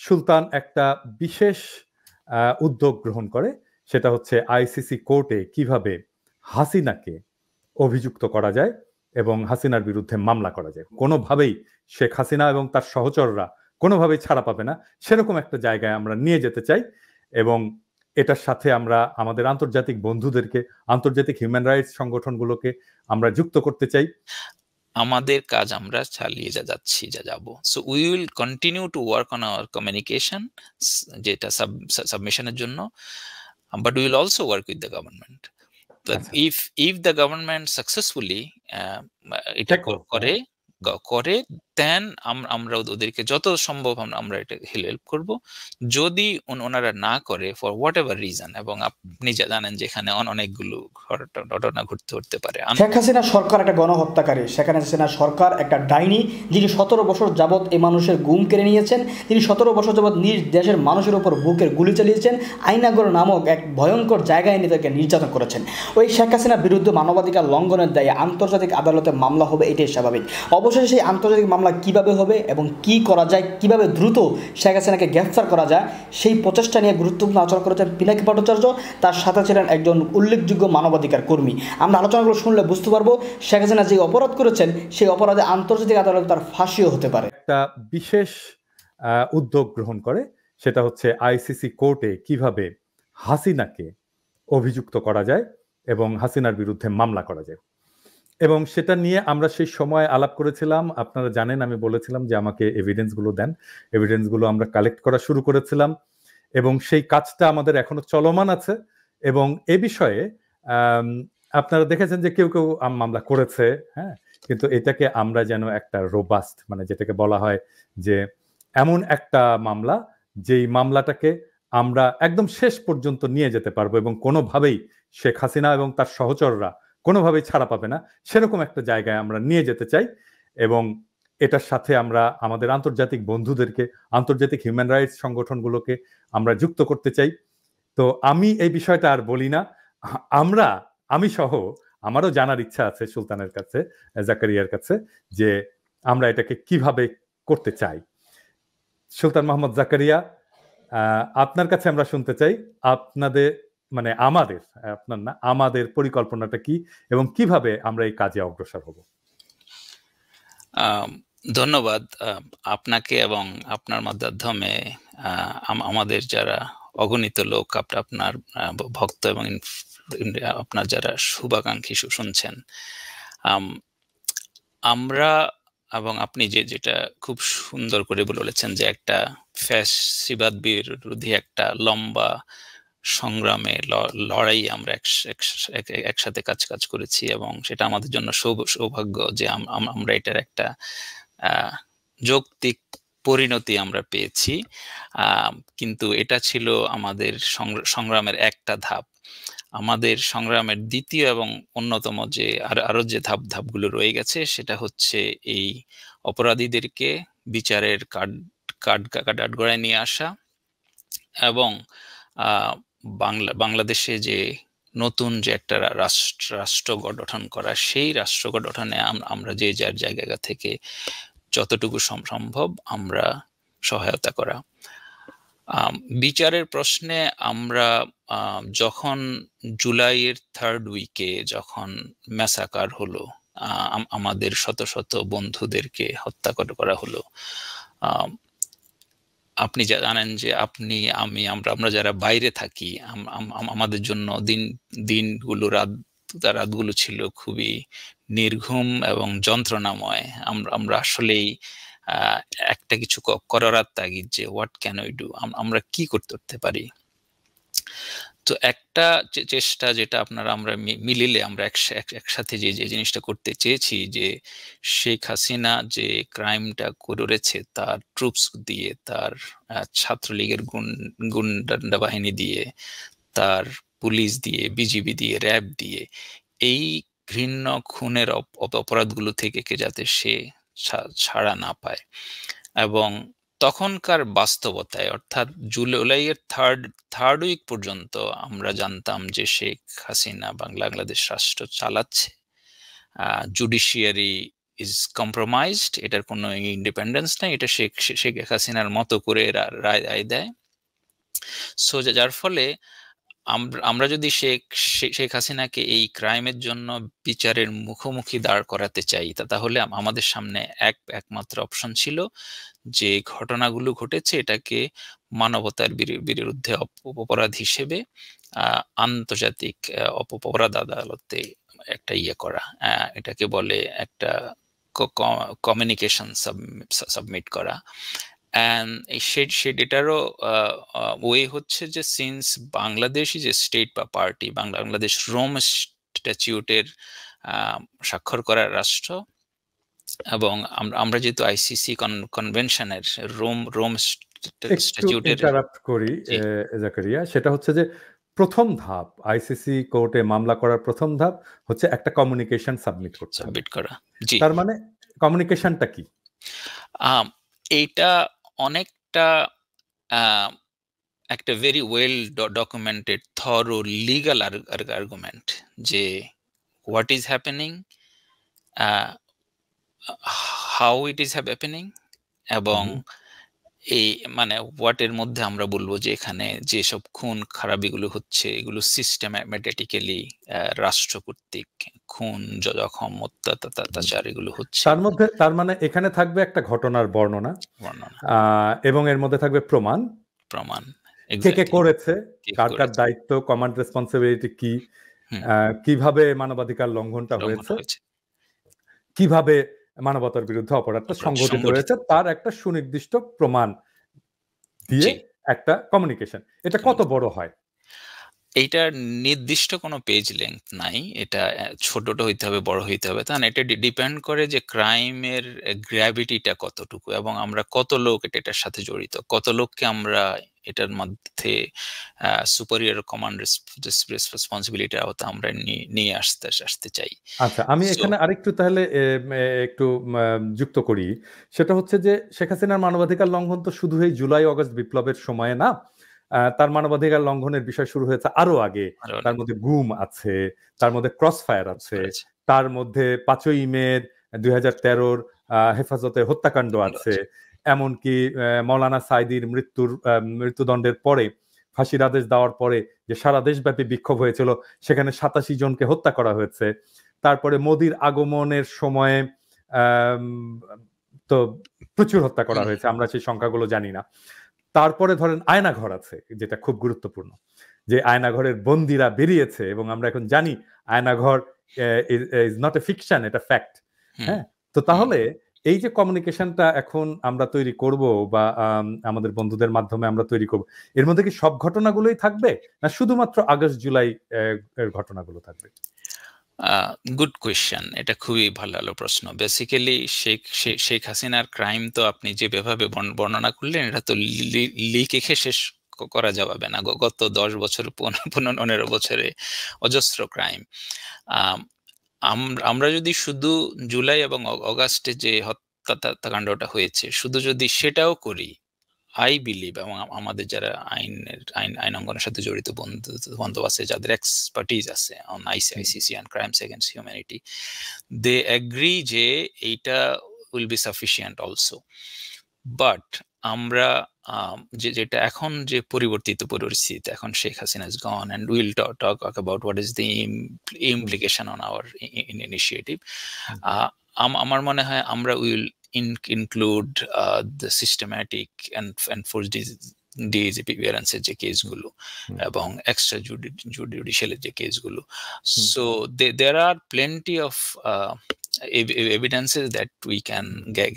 সুলতান একটা বিশেষ উদ্যোগ গ্রহণ করে, সেটা হচ্ছে আইসিসি কোর্টে কিভাবে হাসিনাকে অভিযুক্ত করা যায় এবং হাসিনার বিরুদ্ধে মামলা করা যায়। কোনোভাবেই শেখ হাসিনা এবং তার সহচররা কোনোভাবেই ছাড়া পাবে না, সেরকম একটা জায়গায় আমরা নিয়ে যেতে চাই। এবং এটার সাথে আমরা আমাদের আন্তর্জাতিক বন্ধুদেরকে, আন্তর্জাতিক হিউম্যান রাইটস সংগঠনগুলোকে আমরা যুক্ত করতে চাই। আমাদের কাজ আমরা চালিয়ে যাচ্ছি, যাব। So we will continue to work on our communication, যেটা সাবমিশনের জন্য, but we will also work with the government. if the government successfully এটা করে দেন আমরা ওদেরকে যত সম্ভব আমরা এটা হেল্প করব। যদি ওনারা না করে ফর হোয়াট এভার রিজন, এবং আপনি জানেন যে এখানে অনেকগুলো ঘটনা ঘটতে পারে। শেখ হাসিনা সরকার একটা গণহত্যাকারী, শেখ হাসিনা সরকার একটা ডাইনি, যিনি 17 বছর যাবৎ এই মানুষের গুম কেড়ে নিয়েছেন, তিনি 17 বছর যাবৎ নিজ দেশের মানুষের উপর বুকের গুলি চালিয়েছেন, আইনাগর নামক এক ভয়ঙ্কর জায়গায় এনে তাকে নির্যাতন করেছেন। ওই শেখ হাসিনার বিরুদ্ধে মানবাধিকার লঙ্ঘনের দায়ে আন্তর্জাতিক আদালতে মামলা হবে, এটাই স্বাভাবিক। অবশেষে সেই আন্তর্জাতিক মামলা কিভাবে হবে এবং কি করা যায়, কিভাবে দ্রুত শেখ হাসিনাকে গ্রেফতার করা যায়, সেই প্রচেষ্টা নিয়ে গুরুত্বপূর্ণ আলোচনা করেছেন পিনাকি ভট্টাচার্য। তার সাথে ছিলেন একজন উল্লেখযোগ্য মানবাধিকার কর্মী। আমরা আলোচনাগুলো শুনলে বুঝতে পারবো শেখ হাসিনা যে অপরাধ করেছেন সেই অপরাধে আন্তর্জাতিক আদালতে তার ফাঁসিও হতে পারে। একটা বিশেষ উদ্যোগ গ্রহণ করে, সেটা হচ্ছে আইসিসি কোর্টে কিভাবে হাসিনাকে অভিযুক্ত করা যায় এবং হাসিনার বিরুদ্ধে মামলা করা যায়। এবং সেটা নিয়ে আমরা সেই সময় আলাপ করেছিলাম। আপনারা জানেন, আমি বলেছিলাম যে আমাকে এভিডেন্সগুলো দেন। এভিডেন্সগুলো আমরা কালেক্ট করা শুরু করেছিলাম এবং সেই কাজটা আমাদের এখনো চলমান আছে। এবং এ বিষয়ে আপনারা দেখেছেন যে কেউ কেউ মামলা করেছে, হ্যাঁ, কিন্তু এটাকে আমরা যেন একটা রোবাস্ট, মানে যেটাকে বলা হয় যে এমন একটা মামলা, যেই মামলাটাকে আমরা একদম শেষ পর্যন্ত নিয়ে যেতে পারবো এবং কোনোভাবেই শেখ হাসিনা এবং তার সহচররা কোনোভাবেই ছাড়া পাবে না, সেরকম একটা জায়গায় আমরা নিয়ে যেতে চাই। এবং এটার সাথে আমরা আমাদের আন্তর্জাতিক বন্ধুদেরকে, আন্তর্জাতিক হিউম্যান রাইটস সংগঠনগুলোকে আমরা যুক্ত করতে চাই। তো আমি এই বিষয়টা আর বলি না। আমি সহ আমারও জানার ইচ্ছা আছে সুলতানের কাছে, জাকারিয়ার কাছে, যে আমরা এটাকে কিভাবে করতে চাই। সুলতান মোহাম্মদ জাকারিয়া, আপনার কাছে আমরা শুনতে চাই আপনাদের, মানে আমাদের পরিকল্পনাটা কি এবং কিভাবে আমরা এই কাজে অগ্রসর হব। ধন্যবাদ আপনাকে এবং আপনার মাধ্যমে আমাদের যারা অগণিত লোক, আপনার ভক্ত এবং আপনার যারা শুভাকাঙ্ক্ষী শুনছেন, আমরা এবং আপনি যেটা খুব সুন্দর করে বলেছেন যে একটা ফ্যাসিবাদ বিরোধী একটা লম্বা সংগ্রামে লড়াই আমরা একসাথে কাজ করেছি, এবং সেটা আমাদের জন্য সৌভাগ্য যে আমরা এটার একটা যৌক্তিক পরিণতি আমরা পেয়েছি। কিন্তু এটা ছিল আমাদের সংগ্রামের একটা ধাপ। আমাদের সংগ্রামের দ্বিতীয় এবং অন্যতম যে আরো যে ধাপগুলো রয়ে গেছে, সেটা হচ্ছে এই অপরাধীদেরকে বিচারের কাঠগড়ায় নিয়ে আসা এবং বাংলাদেশে যে নতুন যে একটা রাষ্ট্র গঠন করা, সেই রাষ্ট্র গঠনে আমরা যে যার জায়গা থেকে যতটুকু সম্ভব আমরা সহায়তা করা। বিচারের প্রশ্নে আমরা যখন জুলাইয়ের 3rd উইকে যখন ম্যাসাকার হলো, আমাদের শত শত বন্ধুদেরকে হত্যা করা হলো, আপনি জানেন যে আমরা যারা বাইরে থাকি, আমাদের জন্য দিনগুলো রাতগুলো ছিল খুবই নির্ঘুম এবং যন্ত্রণাময়। আমরা আসলেই একটা কিছু করার তাগিদ যে হোয়াট ক্যান উই ডু, আমরা কি করতে পারি। তো একটা চেষ্টা যেটা আমরা মিলিলে আমরা একসাথে যে জিনিসটা করতে চেয়েছি, যে শেখ হাসিনা যে ক্রাইমটা করেছে তার ট্রুপস দিয়ে, তার ছাত্রলীগের গুন্ডা বাহিনী দিয়ে, তার পুলিশ দিয়ে, বিজিবি দিয়ে, র্যাব দিয়ে, এই ঘৃণ্য খুনের অপরাধগুলো থেকে যাতে সে ছাড়া না পায়। এবং তখনকার বাস্তবতায়, অর্থাৎ জুলাইয়ের থার্ড উইক পর্যন্ত আমরা জানতাম যে শেখ হাসিনা বাংলাদেশ রাষ্ট্র চালাচ্ছে, জুডিশিয়ারি ইজ কম্প্রোমাইজড, এটার কোনো ইন্ডিপেন্ডেন্স নাই, এটা শেখ হাসিনার মতো করে রায় দেয়। সো যার ফলে আমরা যদি শেখ হাসিনাকে এই ক্রাইমের জন্য বিচারের মুখোমুখি দাঁড় করাতে চাই, তাহলে আমাদের সামনে একমাত্র অপশন ছিল যে ঘটনাগুলো ঘটেছে এটাকে মানবতার বিরুদ্ধে অপরাধ হিসেবে আন্তর্জাতিক অপরাধ আদালতে একটা করা, এটাকে বলে একটা কমিউনিকেশন সাবমিট করা। সেটারও ওয়ে হচ্ছে যে since Bangladesh is a state বা পার্টি, বাংলাদেশ রোম স্ট্যাটিউটের স্বাক্ষর করা রাষ্ট্র, এবং আমরা যেহেতু আইসিসি কনভেনশনের রোম স্ট্যাটিউটের ইন্টারাপ্ট করি জাকারিয়া, সেটা হচ্ছে যে প্রথম ধাপ আইসিসি কোর্টে মামলা করার প্রথম ধাপ হচ্ছে একটা কমিউনিকেশন সাবমিট করা। জি, তার মানে কমিউনিকেশনটা কি? এইটা অনেকটা একটা very well documented thorough legal argument যে what is happening, how it is happening, এবং এই মানে হোয়াটের মধ্যে আমরা বলবো যে এখানে যেসব খুন খারাপিগুলো হচ্ছে এগুলো সিস্টেম্যাটিক্যালি রাষ্ট্র কর্তৃক খুন, জখম, অত্যাচার এগুলো হচ্ছে। তার মানে এখানে থাকবে একটা ঘটনার বর্ণনা, এবং এর মধ্যে থাকবে প্রমাণ কে করেছে, কার কার দায়িত্ব, কমান্ড রেসপন্সিবিলিটি কি, কিভাবে মানবাধিকার লঙ্ঘনটা হয়েছে, কিভাবে মানবতার বিরুদ্ধে অপরাধটা সংঘটিত হয়েছে, তার একটা সুনির্দিষ্ট প্রমাণ দিয়ে একটা কমিউনিকেশন। এটা কত বড় হয়? এইটার নির্দিষ্ট কোনো পেজ লেংথ নাই, এটা ছোটটা হইতে হবে, বড় হইতে হবে, তা না, এটা ডিপেন্ড করে যে ক্রাইমের গ্র্যাভিটিটা কতটুকু এবং আমরা কত লোক এটার সাথে জড়িত, কত লোককে আমরা এটার মধ্যে সুপারিয়র কমান্ড রেসপন্সিবিলিটি আওতা আমরা নিয়ে আসতে চাই। আচ্ছা, আমি এখানে আরেকটু তাহলে একটু যুক্ত করি, সেটা হচ্ছে যে শেখ হাসিনার মানবাধিকার লঙ্ঘন তো শুধু এই জুলাই আগস্ট বিপ্লবের সময়ে না, তার মানবাধিকার লঙ্ঘনের বিষয় শুরু হয়েছে আরো আগে। তার মধ্যে গুম আছে, তার মধ্যে ক্রস ফায়ার আছে, তার মধ্যে 5ই মে 2013 হেফাজতে হত্যাকাণ্ড আছে, এমনকি মৌলানা সাইদির মৃত্যুদণ্ডের পরে, ফাঁসির আদেশ দেওয়ার পরে যে সারা দেশব্যাপী বিক্ষোভ হয়েছিল সেখানে 87 জনকে হত্যা করা হয়েছে। তারপরে মোদির আগমনের সময়ে তো প্রচুর হত্যা করা হয়েছে, আমরা সেই সংখ্যাগুলো জানি না। তারপরে ধরেন আয়নাঘর আছে, যেটা খুব গুরুত্বপূর্ণ, যে আয়নাঘরের বন্দিরা বেরিয়েছে এবং আমরা এখন জানি Aynaghor is not a fiction, এটা ফ্যাক্ট। হ্যাঁ, তো তাহলে এই যে কমিউনিকেশনটা এখন আমরা তৈরি করব বা আমাদের বন্ধুদের মাধ্যমে আমরা তৈরি করব, এর মধ্যে কি সব ঘটনাগুলোই থাকবে না শুধুমাত্র আগস্ট জুলাই এর ঘটনাগুলো থাকবে? গুড কোয়েশ্চেন, এটা খুবই ভালো প্রশ্ন। বেসিক্যালি শেখ হাসিনার ক্রাইম তো আপনি যেভাবে বর্ণনা করলেন এটা তো লিখে শেষ করা যাবে না। গত 10 বছর 15 বছরে অজস্র ক্রাইম। আমরা যদি শুধু জুলাই এবং অগাস্টে যে হত্যাকাণ্ডটা হয়েছে শুধু যদি সেটাও করি, আই বিলিভ, এবং আমাদের যারা আইন অঙ্গনের সাথে জড়িত বন্ধু আছে, যাদের এক্সপার্টিজ আছে on ICC and crimes against humanity, they agree যে এইটা will be sufficient also. But আমরা যেটা এখন যে পরিবর্তিত পরিস্থিতি, এখন Sheikh Hasina is gone and will talk about what is the implication on our initiative. আমার মনে হয় আমরা will include the systematic and forced disappearance যে কেসগুলো এবং এক্সট্রা জুডিশিয়াল যে কেসগুলো। So there are plenty of evidences that we can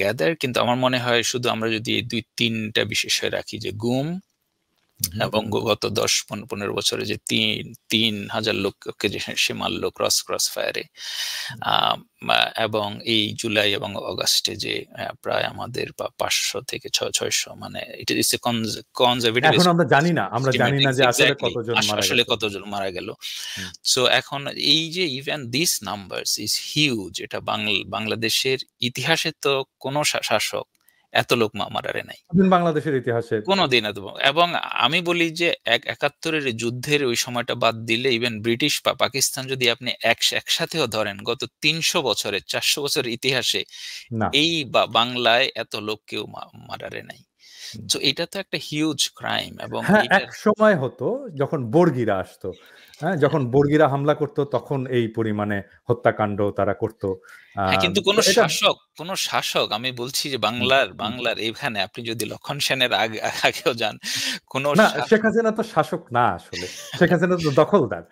gather, কিন্তু আমার মনে হয় শুধু আমরা যদি 2-3টা বিষয় রাখি, যে গুম এবং গত 10-15 বছরে যে 3,000 লোককে যে সে মারল ক্রস ফায়ারে, এবং এই জুলাই এবং অগাস্টে যে প্রায় আমাদের 500 থেকে 600, মানে এটা ইজ এ কনজারভেটিভ, এখন আমরা জানি না যে আসলে কতজন মারা গেল। সো এখন এই যে even this numbers is huge, এটা বাংলাদেশের ইতিহাসে তো কোনো শাসক এত লোক মারারে নাই বাংলাদেশের ইতিহাসে কোনোদিন। এবং আমি বলি যে ৭১-এর যুদ্ধের ওই সময়টা বাদ দিলে ইভেন ব্রিটিশ বা পাকিস্তান যদি আপনি একসাথেও ধরেন, গত ৩০০ বছরের ৪০০ বছরের ইতিহাসে এই বাংলায় এত লোক কেউ মারারে নাই। তো এটা তো একটা হিউজ ক্রাইম। এবং এক সময় হতো যখন বর্গীরা আসতো, যখন বর্গীরা হামলা করতো তখন এই পরিমাণে হত্যাকাণ্ড তারা করতো। কিন্তু কোন শাসক আমি বলছি যে বাংলার এখানে আপনি যদি লক্ষণ সেনের আগেও যান, কোন শেখ হাসিনা তো শাসক না, আসলে শেখ হাসিনা তো দখলদার।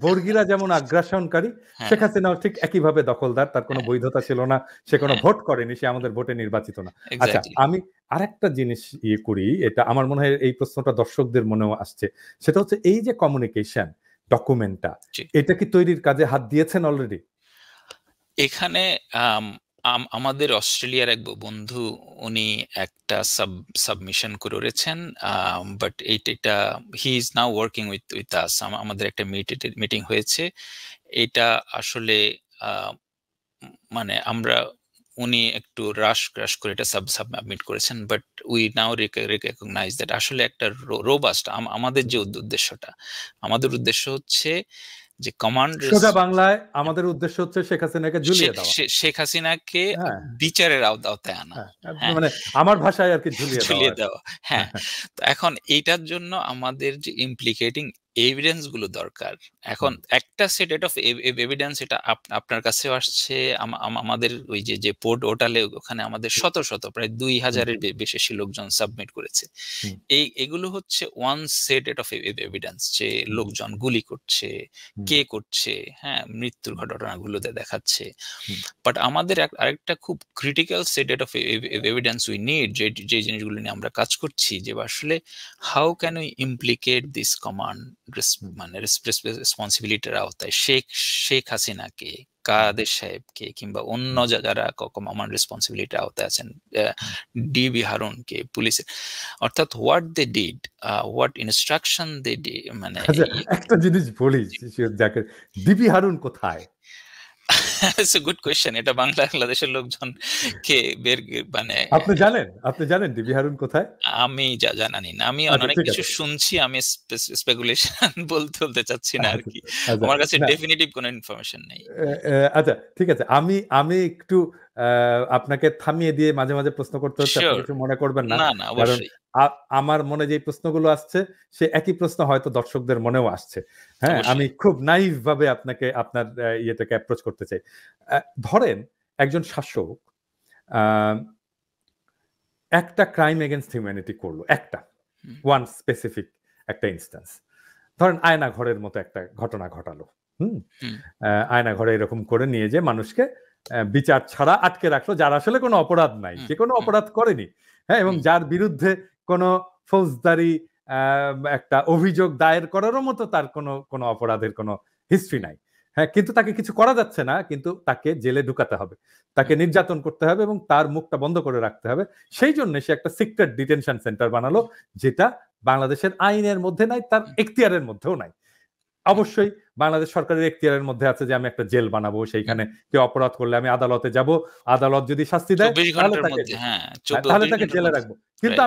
বর্গীরা যেমন আগ্রাসনকারী, শেখ হাসিনাও ঠিক একইভাবে দখলদার। তার কোনো বৈধতা ছিল না, সে কোনো ভোট করেনি, সে আমাদের ভোটে নির্বাচিত না। আচ্ছা, আমি আরেকটা জিনিস করি, এটা আমার মনে হয় এই প্রশ্নটা দর্শকদের মনেও আসছে, সেটা হচ্ছে এই যে কমিউনিকেশন ডকুমেন্টটা, এটা কি তৈরির কাজে হাত দিয়েছেন অলরেডি? এখানে আমাদের অস্ট্রেলিয়ার এক বন্ধু উনি একটা সাবমিশন করেছেন, বাট এইটা he is now working with us. আমাদের একটা মিটিং হয়েছে। এটা আসলে মানে উনি একটু রাশ করে এটা সাবমিট করেছেন, but we now recognize that আসলে একটা রোবাস্ট আমাদের যে আমাদের উদ্দেশ্য হচ্ছে যে কমান্ড, সোজা বাংলায় আমাদের উদ্দেশ্য হচ্ছে শেখ হাসিনাকে ঝুলিয়ে দেওয়া, শেখ হাসিনাকে বিচারের আওতায় আনা, মানে আমার ভাষায় আর কি ঝুলিয়ে দেওয়া। হ্যাঁ, তো এখন এইটার জন্য আমাদের যে ইমপ্লিকেটিং এভিডেন্স গুলো দরকার। এখন একটা সেট অফ এভিডেন্স, এটা আপনার কাছেও আসছে, আমাদের ওই যে পোর্টালে ওখানে আমাদের শত প্রায় ২,০০০-এর বেশি লোকজন সাবমিট করেছে। এগুলো হচ্ছে ওয়ান সেট অফ এভিডেন্স, যে লোকজন গুলি করছে, কে করছে, হ্যাঁ, মৃত্যুর ঘটনাগুলোতে দেখাচ্ছে। বাট আমাদের আরেকটা খুব critical set of evidence we need, যে জিনিসগুলো নিয়ে আমরা কাজ করছি, যে আসলে how can we implicate this command মানে রেসপন্সিবিলিটির আওতায় শেখ হাসিনাকে, কাদের সাহেবকে, কিংবা অন্য যারা কমান্ড রেসপন্সিবিলিটির আওতায় আছেন, ডিবি হারুনকে, পুলিশের, অর্থাৎ what they did, what instruction they did. মানে একটা জিনিস বলি, ডিবি হারুন কোথায়? It's a good question. এটা বাংলাদেশের লোকজনকে মানে আপনি জানেন ডিবি হারুন কোথায়? আমি জানি না। আমি অনেক কিছু শুনছি, আমি স্পেকুলেশন বলতে চাচ্ছি না আর কি। আমার কাছে ডেফিনিটিভ কোনো ইনফরমেশন নেই। আচ্ছা, ঠিক আছে, আমি একটু আপনাকে থামিয়ে দিয়ে মাঝে মাঝে প্রশ্ন করতে হচ্ছে, আপনি কিছু মনে করবেন না, কারণ আমার মনে যে প্রশ্নগুলো আসছে সে একই প্রশ্ন হয়তো দর্শকদের মনেও আসছে। হ্যাঁ, আমি খুব নাইভ ভাবে আপনাকে আপনার ইয়েটাকে অ্যাপ্রোচ করতে চাই। ধরেন একজন শাসক একটা ক্রাইম এগেইনস্ট হিউম্যানিটি করলো, একটা ওয়ান স্পেসিফিক একটা ইনস্ট্যান্স, ধরেন আয়না ঘরের মতো একটা ঘটনা ঘটালো। আয়না ঘরে এরকম করে নিয়ে যে মানুষকে বিচার ছাড়া আটকে রাখলো, যার আসলে কোনো অপরাধ নাই, যে কোনো অপরাধ করেনি, হ্যাঁ, এবং যার বিরুদ্ধে কোনো ফৌজদারি একটা অভিযোগ দায়ের করারও মতো তার কোনো অপরাধের কোনো হিস্ট্রি নাই, হ্যাঁ, কিন্তু তাকে কিছু করা যাচ্ছে না, কিন্তু তাকে জেলে ঢুকাতে হবে, তাকে নির্যাতন করতে হবে এবং তার মুখটা বন্ধ করে রাখতে হবে। সেই জন্য সে একটা সিক্রেট ডিটেনশন সেন্টার বানালো, যেটা বাংলাদেশের আইনের মধ্যে নাই, তার এখতিয়ারের মধ্যেও নাই। অবশ্যই বাংলাদেশ সরকারের এখতিয়ারের মধ্যে আছে যে আমি একটা জেল বানাবো, সেইখানে কেউ অপরাধ করলে আমি আদালতে যাব, আদালত যদি শাস্তি দেয় তাহলে তাকে জেলে রাখবো। কিন্তু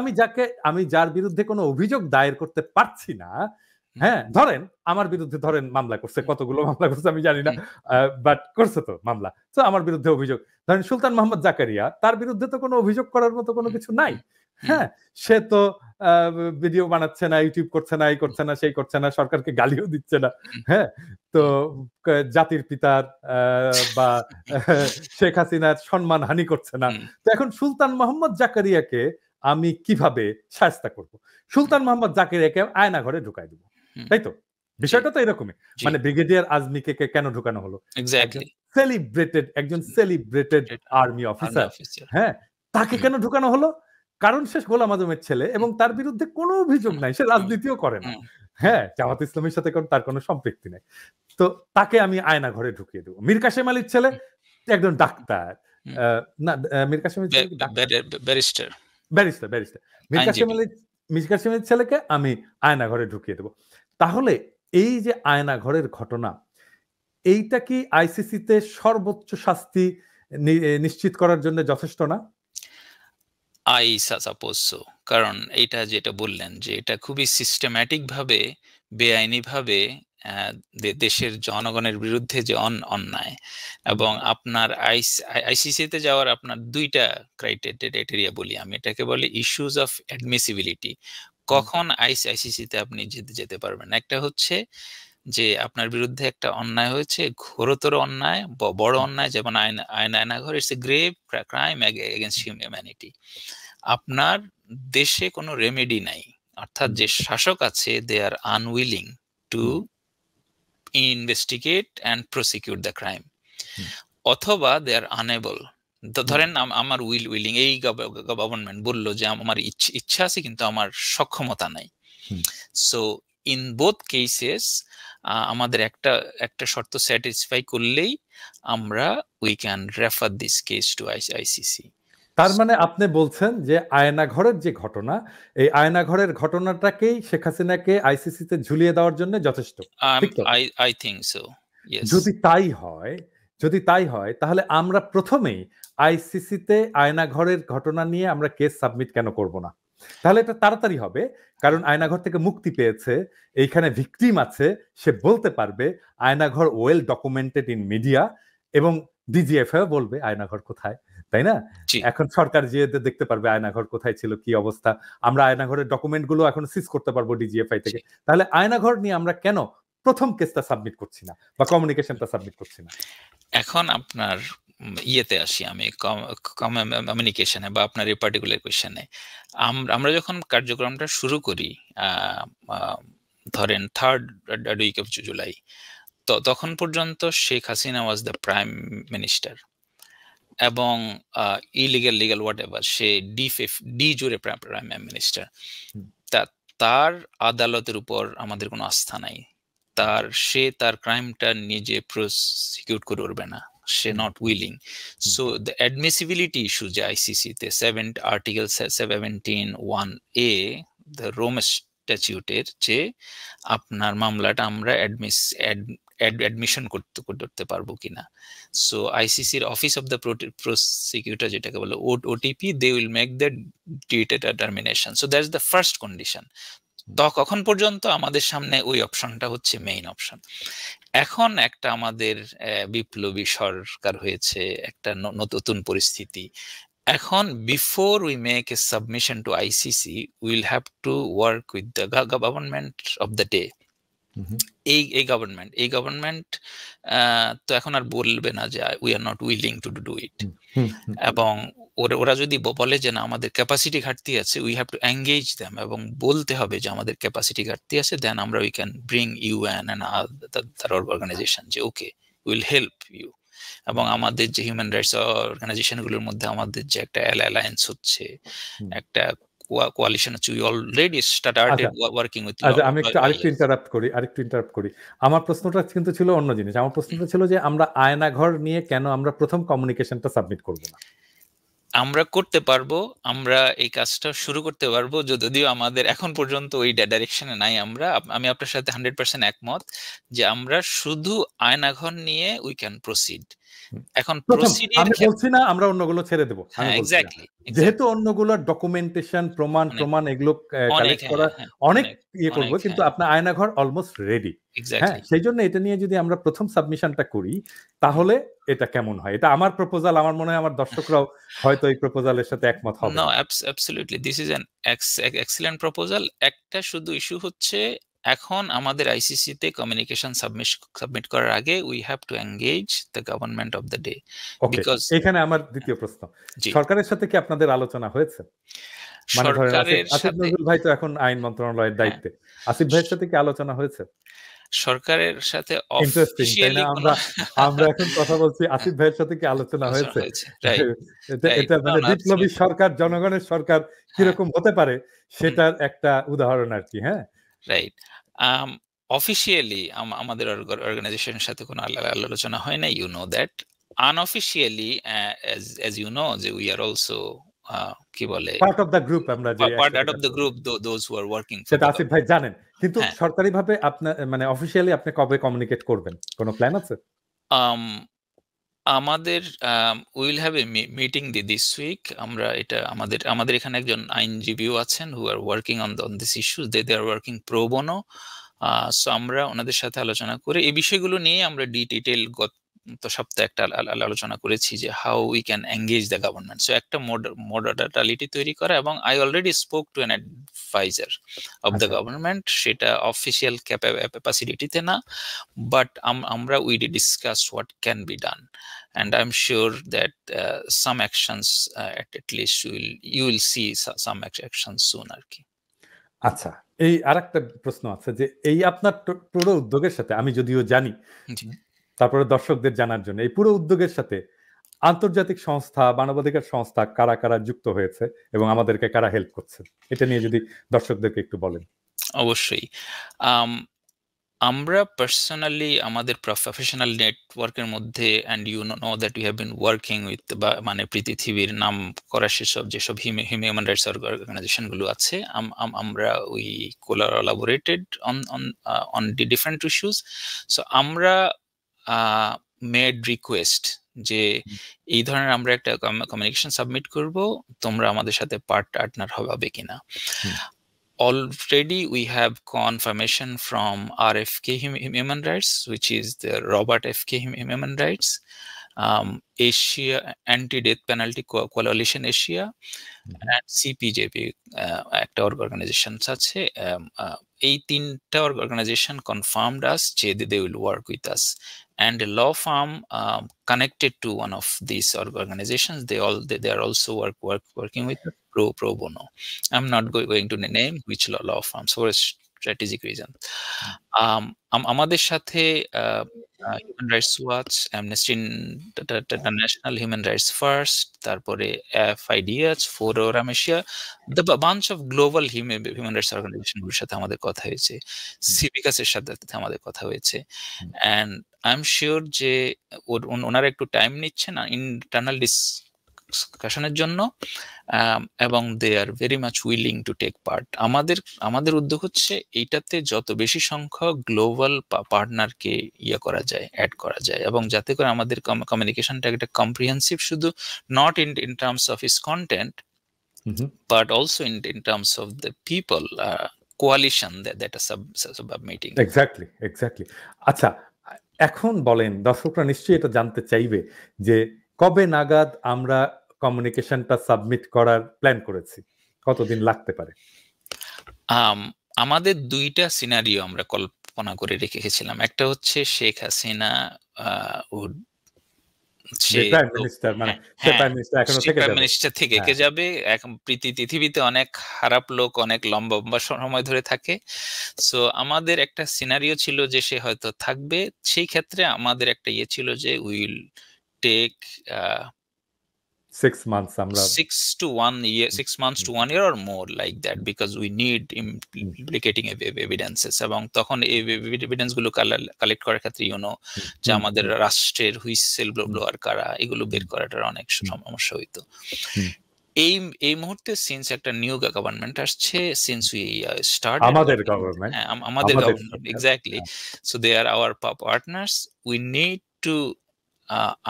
আমি যার বিরুদ্ধে কোনো অভিযোগ দায়ের করতে পারছি না, হ্যাঁ, ধরেন আমার বিরুদ্ধে মামলা করছে, কতগুলো মামলা করছে আমি জানি না, বাট করছে তো মামলা, তো আমার বিরুদ্ধে অভিযোগ, ধরেন সুলতান মোহাম্মদ জাকারিয়া, তার বিরুদ্ধে তো কোনো অভিযোগ করার মতো কোনো কিছু নাই, হ্যাঁ, সে তো ভিডিও বানাচ্ছে না, ইউটিউব করছে না, এই করছে না, সেই করছে না, সরকারকে গালিও দিচ্ছে না, হ্যাঁ, তো জাতির পিতার বা শেখ হাসিনার সম্মান হানি করছে না। তো এখন সুলতান মোহাম্মদ জাকারিয়াকে আমি কিভাবে শায়েস্তা করব? সুলতান মোহাম্মদ জাকারিয়াকে আয়না ঘরে ঢুকাই দিব, তাই তো? বিষয়টা তো এরকমই, মানে ব্রিগেডিয়ার আজমিকে কেন ঢুকানো হলো? একজন সেলিব্রেটেড আর্মি অফিসার, হ্যাঁ, তাকে কেন ঢুকানো হলো? কারণ সে গোলাম আজমের ছেলে এবং তার বিরুদ্ধে কোনো অভিযোগ নাই, সে রাজনীতিও করে না, হ্যাঁ, জামাত ইসলামের সাথে তার কোনো সম্পৃক্তি নেই, তো তাকে আমি আয়না ঘরে ঢুকিয়ে দেবো। মীর কাসেম আলীর ছেলে একজন ডাক্তার, না, মীর কাসেম ব্যারিস্টার, মীর কাসেম আলীর ছেলেকে আমি আয়না ঘরে ঢুকিয়ে দেবো। তাহলে এই যে আয়না ঘরের ঘটনা, এইটা কি আইসিসিতে সর্বোচ্চ শাস্তি নিশ্চিত করার জন্য যথেষ্ট না? আই সাপোজ সো, কারণ এটা যেটা বললেন যে এটা খুবই সিস্টেম্যাটিক ভাবে বেআইনি ভাবে দেশের জনগণের বিরুদ্ধে যে অন্যায়, এবং আপনার আইসিসিতে যাওয়ার আপনার দুইটা ক্রাইটেরিয়া বলি আমি, এটাকে বলি ইস্যুস অফ অ্যাডমিসিবিলিটি, কখন আইসিসিতে আপনি যেতে পারবেন। একটা হচ্ছে যে আপনার বিরুদ্ধে একটা অন্যায় হয়েছে, ঘোরতর অন্যায়, বড় অন্যায়, যেমন Aynaghar, it's a grave crime against humanity. আপনার দেশে কোনো রেমেডি নাই, অর্থাৎ যে শাসক আছে they are unwilling to investigate and prosecute the crime, অথবা দে আর আনএবল। ধরেন আমার উইলিং, এই গভর্নমেন্ট বললো যে আমার ইচ্ছা আছে কিন্তু আমার সক্ষমতা নাই। সো ইন বোথ কেসেস আমাদের একটা শর্ত স্যাটিসফাই করলেই আমরা we can refer this case to ICC. তার মানে আপনি বলছেন যে আয়নাঘরের যে ঘটনা, এই আয়নাঘরের ঘটনাটাকেই শেখ হাসিনাকে আইসিসিতে ঝুলিয়ে দেওয়ার জন্য যথেষ্ট। I think so. যদি তাই হয় তাহলে আমরা প্রথমেই আইসিসিতে আয়নাঘরের ঘটনা নিয়ে আমরা কেস সাবমিট কেন করব না? তাহলে এটা তাড়াতাড়ি হবে, কারণ আয়নাঘর থেকে মুক্তি পেয়েছে, এইখানে ভিকটিম আছে, সে বলতে পারবে Aynaghor well documented in media, এবং ডিজিএফআই বলবে আয়নাঘর কোথায়, তাই না? এখন সরকার যে দেখতে পারবে আয়নাঘর কোথায় ছিল, কি অবস্থা, আমরা আয়নাঘরের ডকুমেন্ট গুলো এখন সিজ করতে পারবো ডিজিএফআই থেকে। তাহলে আয়নাঘর নিয়ে আমরা কেন প্রথম কেসটা সাবমিট করছি না বা কমিউনিকেশনটা সাবমিট করছি না? এখন আপনার ইয়েতে আসি আমি, কমিউনিকেশনে বা আপনার এই পার্টিকুলার কোয়েশ্চেনে। আমরা যখন কার্যক্রমটা শুরু করি, ধরেন 3rd উইক অফ জুলাই, তখন পর্যন্ত Sheikh Hasina was the prime minister, এবং লিগাল হোয়াট এভার, সে ডি জুড়ে প্রাইম মিনিস্টার। তার আদালতের উপর আমাদের কোনো আস্থা নাই, সে তার ক্রাইমটা নিজে প্রসিকিউট করবে না, সে not willing. So the admissibility issue যে আইসিসিতে আর্টিকেল 17(1)(a) দ্য রোম স্ট্যাটিউটের, যে আপনার মামলাটা আমরা অ্যাডমিশন করতে পারবো কিনা। সো আইসিসির অফিস অফ দ্য প্রসিকিউটর, যেটাকে বলে OTP, they will make the determination. So that's the first condition. তখন পর্যন্ত আমাদের সামনে ওই অপশনটা হচ্ছে মেইন অপশন। এখন একটা আমাদের বিপ্লবী সরকার হয়েছে, একটা নতুন পরিস্থিতি। এখন before we make a submission to ICC, will have to work with the government of the day. এই গভর্নমেন্ট তো এখন আর বলবে না যে we are not willing to do it, এবং ওরা যদি বলে যে না আমাদের ক্যাপাসিটি ঘাটতি আছে, we have to engage them, এবং বলতে হবে যে আমাদের ক্যাপাসিটি ঘাটতি আছে, দেন আমরা we can bring UN and other organization, যে ওকে উইল হেল্প ইউ। এবং আমাদের যে হিউম্যান রাইটস অর্গানাইজেশন গুলোর মধ্যে আমাদের যে একটা অ্যালায়েন্স হচ্ছে, একটা কোয়ালিশন হচ্ছে, we already started working with. আমি আরেকটু ইন্টারাপ্ট করি। আমার প্রশ্নটা কিন্তু ছিল অন্য জিনিস। আমার প্রশ্নটা ছিল যে আমরা আয়নাঘর নিয়ে কেন আমরা প্রথম কমিউনিকেশনটা সাবমিট করব না? আমরা করতে পারবো, আমরা এই কাজটা শুরু করতে পারবো, যদিও আমাদের এখন পর্যন্ত ওই ডাইরেকশনে নাই। আমি আপনার সাথে 100% একমত যে আমরা শুধু আয়নাঘর নিয়ে উই ক্যান প্রসিড। এখন আমি বলছি না আমরা অন্যগুলো ছেড়ে দেবো, যেহেতু অন্যগুলোর ডকুমেন্টেশন, প্রমাণ এগুলো কালেক্ট করা অনেক ইয়ে করবো, কিন্তু আপনার আয়নাঘর অলমোস্ট রেডি। হ্যাঁ, সেই জন্য এটা নিয়ে যদি আমরা প্রথম সাবমিশনটা করি তাহলে এটা কেমন হয়? এটা আমার প্রপোজাল, আমার মনে হয় আমার দর্শকরাও হয়তো এই প্রপোজালের সাথে একমত হবে। No, absolutely, this is an excellent proposal. একটা শুধু ইস্যু হচ্ছে, এখন আমাদের আইসিসিতে কমিউনিকেশন সাবমিট করার আগে we have to engage the government of the day. Because এখানে আমার দ্বিতীয় প্রশ্ন, সরকারের সাথে কি আপনাদের আলোচনা হয়েছে? মানে ধরেন আসিফ নজরুল ভাই তো এখন আইন মন্ত্রণালয়ের দায়িত্বে, আসিফ ভাইয়ের সাথে কি আলোচনা হয়েছে? সরকারের সাথে অফিশিয়ালি আমরা এখন কথা বলছি, আসিফ ভাইয়ের সাথে কি আলোচনা হয়েছে? এটা মানে বিপ্লবী সরকার, জনগণের সরকার কিরকম হতে পারে সেটার একটা উদাহরণ আর কি। হ্যাঁ, রাইট। অফিশিয়ালি আমাদের অর্গানাইজেশনের সাথে কোনো আলোচনা হয় না, you know that. Unofficially as you know, যে উই আর অলসো কি বলে পার্ট অফ দ্য গ্রুপ, আমরা যে part of the group, those who are working. সেটা আসিফ ভাই জানেন, কিন্তু সরকারিভাবে আপনার মানে অফিশিয়ালি আপনি কবে কমিউনিকেট করবেন, কোনো প্ল্যান আছে? আমাদের will have a meeting this week. আমরা এটা আমাদের এখানে একজন আইনজীবীও আছেন who are working on this issues, they are working pro bono. So আমরা ওনাদের সাথে আলোচনা করে এই বিষয়গুলো নিয়ে আমরা ডিটেইল গত সপ্তাহে একটা আলোচনা করেছি যে how we can engage the government. So একটা মডালিটি তৈরি করা, এবং I already spoke to an adviser of the government, সেটা অফিসিয়াল ক্যাপাসিটিতে না, বাট আমরা we discuss what can be done, and I'm sure that some actions at least you will see some actions soon আর কি। আচ্ছা, এই আরেকটা প্রশ্ন আছে যে এই আপনার পুরো উদ্যোগের সাথে, আমি যদিও জানি, তারপরে দর্শকদের জানার জন্য, এই পুরো উদ্যোগের সাথে আন্তর্জাতিক সংস্থা, মানবাধিকার সংস্থা কারা কারা যুক্ত হয়েছে এবং আমাদেরকে কারা হেল্প করছে, এটা নিয়ে যদি দর্শকদেরকে একটু বলেন। অবশ্যই, আমরা পার্সোনালি আমাদের প্রফেশনাল নেটওয়ার্কের মধ্যে, and you know that we have been working with, মানে পৃথিবীর নাম করা যেসব হিউম্যান রাইটস অর্গানাইজেশন গুলো আছে, আমরা we collaborated on the different issues. So আমরা মেড রিকোয়েস্ট যে এই ধরনের আমরা একটা কমিউনিকেশন সাবমিট করব, তোমরা আমাদের সাথে পার্টনার হবে কিনা। Already we have confirmation from RFK Human Rights, which is the Robert F.K. Human Rights, Asia Anti-Death Penalty Coalition Asia, and CPJP একটা organization আছে। এই তিনটা organization confirmed us যে they will work with us, and a law firm connected to one of these organizations, they are also working with pro bono. I'm not going to name which law firms for a strategic reason. আমাদের সাথে human rights watch, amnesty international, human rights first, তারপরে FIDH, forum Asia, the bunch of global human rights অর্গানাইজেশনগুলোর সাথে আমাদের কথা হয়েছে, সিভিকাসের সাথে আমাদের কথা হয়েছে। অ্যান্ড আই এম শিওর যে ওনারা একটু টাইম নিচ্ছেন ইন্টারনাল ডিসকাশনের জন্য, এবং they are very much willing to take part. আমাদের উদ্যোগ হচ্ছে এইটাতে যত বেশি সংখ্যক গ্লোবাল পার্টনারকে করা যায়, অ্যাড করা যায়, এবং যাতে করে আমাদের কমিউনিকেশনটা একটা কম্প্রিহেন্সিভ, শুধু not in terms of its content, but also in terms of the people coalition that are submitting. Exactly. আচ্ছা, এখন বলেন, দর্শকরা নিশ্চয়ই এটা জানতে চাইবে যে কবে নাগাদ আমরা কমিউনিকেশনটা সাবমিট করার প্ল্যান করেছি, কতদিন লাগতে পারে? আমাদের দুইটা সিনারিও আমরা কল্পনা করে রেখেছিলাম। একটা হচ্ছে শেখ হাসিনা থেকে যাবে, পৃথিবীতে অনেক খারাপ লোক অনেক লম্বা সময় ধরে থাকে। সো আমাদের একটা সিনারিও ছিল যে সে হয়তো থাকবে। সেই ক্ষেত্রে আমাদের একটা ছিল যে will take 6 months, 6 months to 1 year or more like that, because we need implicating evidences, এবং তখন এই এভিডেন্স গুলো কালেক্ট করার ক্ষেত্রে যে আমাদের রাষ্ট্রের হুইসেল ব্লোয়ার কারা, এগুলো বের করাটার অনেক সমস্যা হইতো। এই মুহূর্তে সিন্স একটা নিউ গভর্নমেন্ট আসছে, সিন্স উই স্টার্ট আমাদের government, exactly, so they are our partners, we need to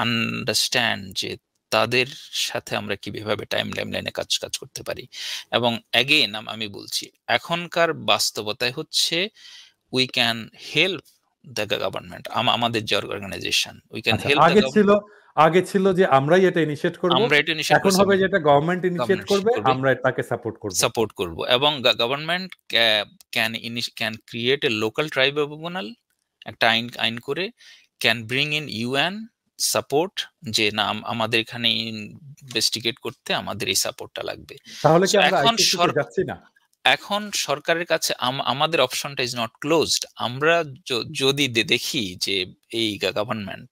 understand যে তাদের সাথে আমরা কিভাবে টাইমলাইনে কাজ করতে পারি। এবং অ্যাগেন আমি বলছি, এখনকার বাস্তবতায় হচ্ছে we can help the government, আমাদের যে অর্গানাইজেশন, উই ক্যান হেল্প। আগে ছিল যে আমরাই এটা ইনিশিয়েট করব, এখন হবে যেটা গভর্নমেন্ট ইনিশিয়েট করবে, আমরা এটাকে সাপোর্ট করব। এবং government can create a local tribunal, একটা আইন করে, can bring in UN support, যে না আমাদের এখানে ইনভেস্টিগেট করতে আমাদের এই সাপোর্টটা লাগবে। তাহলে কি আমরা আইসিসিতে যাচ্ছি না? এখন সরকারের কাছে আমাদের অপশনটা ইজ নট ক্লোজড। আমরা যদি দেখি যে এই গভর্নমেন্ট